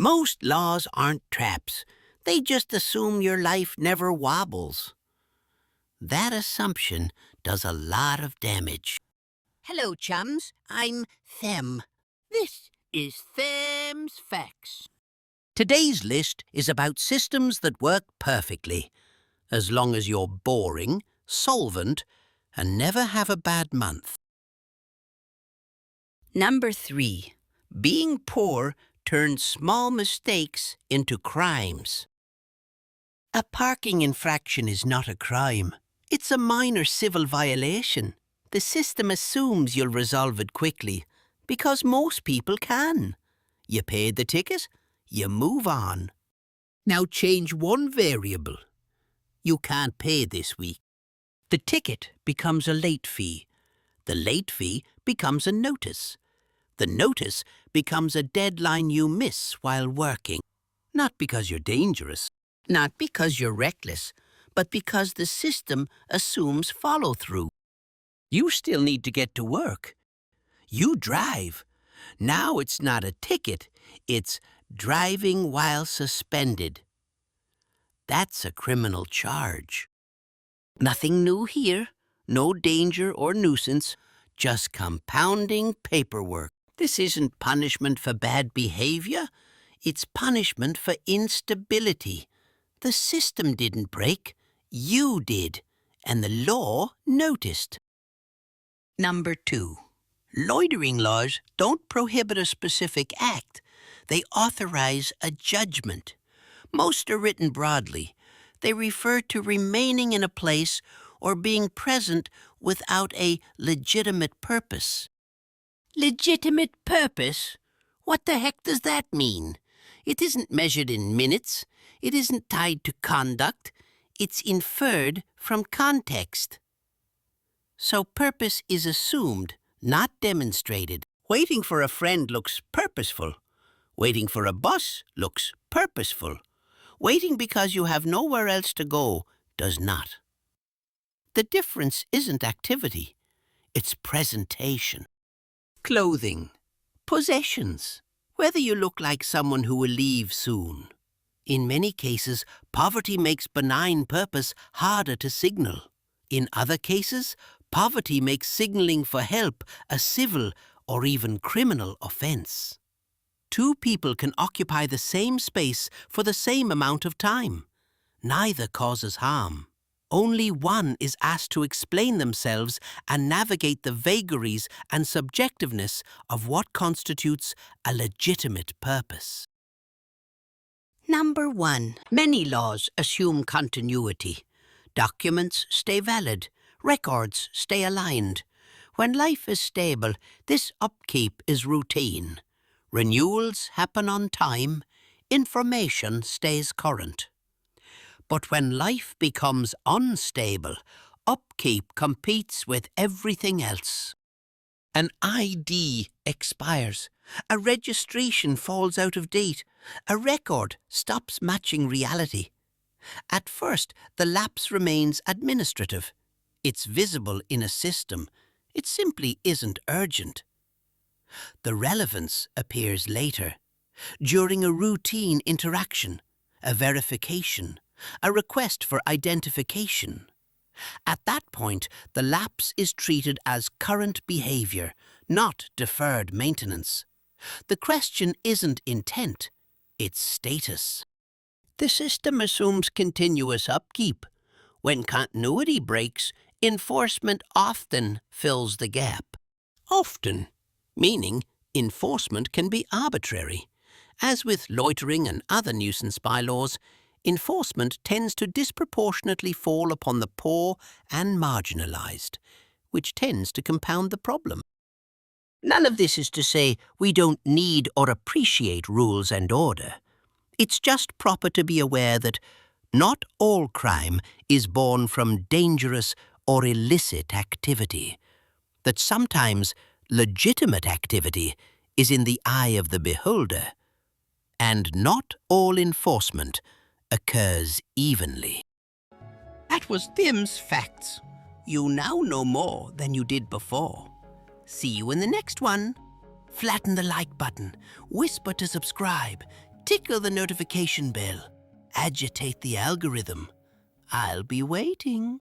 Most laws aren't traps. They just assume your life never wobbles. That assumption does a lot of damage. Hello, chums. I'm Them. This is Them's Facts. Today's list is about systems that work perfectly, as long as you're boring, solvent, and never have a bad month. Number 3. Being poor turns small mistakes into crimes. A parking infraction is not a crime. It's a minor civil violation. The system assumes you'll resolve it quickly, because most people can. You paid the ticket, you move on. Now change one variable. You can't pay this week. The ticket becomes a late fee. The late fee becomes a notice. The notice becomes a deadline you miss while working. Not because you're dangerous, not because you're reckless, but because the system assumes follow-through. You still need to get to work. You drive. Now it's not a ticket, it's driving while suspended. That's a criminal charge. Nothing new here, no danger or nuisance, just compounding paperwork. This isn't punishment for bad behavior, it's punishment for instability. The system didn't break, you did, and the law noticed. Number 2. Loitering laws don't prohibit a specific act. They authorize a judgment. Most are written broadly. They refer to remaining in a place or being present without a legitimate purpose. Legitimate purpose? What the heck does that mean? It isn't measured in minutes. It isn't tied to conduct. It's inferred from context. So purpose is assumed, not demonstrated. Waiting for a friend looks purposeful. Waiting for a bus looks purposeful. Waiting because you have nowhere else to go does not. The difference isn't activity, it's presentation. Clothing, possessions, whether you look like someone who will leave soon. In many cases, poverty makes benign purpose harder to signal. In other cases, poverty makes signaling for help a civil or even criminal offense. Two people can occupy the same space for the same amount of time. Neither causes harm. Only one is asked to explain themselves and navigate the vagaries and subjectiveness of what constitutes a legitimate purpose. Number 1. Many laws assume continuity. Documents stay valid. Records stay aligned. When life is stable, this upkeep is routine. Renewals happen on time. Information stays current. But when life becomes unstable, upkeep competes with everything else. An ID expires. A registration falls out of date. A record stops matching reality. At first, the lapse remains administrative. It's visible in a system. It simply isn't urgent. The relevance appears later, during a routine interaction, a verification, a request for identification. At that point, the lapse is treated as current behavior, not deferred maintenance. The question isn't intent, it's status. The system assumes continuous upkeep. When continuity breaks, enforcement often fills the gap. Often, meaning enforcement can be arbitrary. As with loitering and other nuisance bylaws, enforcement tends to disproportionately fall upon the poor and marginalized, which tends to compound the problem. None of this is to say we don't need or appreciate rules and order. It's just proper to be aware that not all crime is born from dangerous or illicit activity, that sometimes legitimate activity is in the eye of the beholder, and not all enforcement occurs evenly. That was Them's Facts. You now know more than you did before. See you in the next one. Flatten the like button, whisper to subscribe, Tickle the notification bell. Agitate the algorithm. I'll be waiting.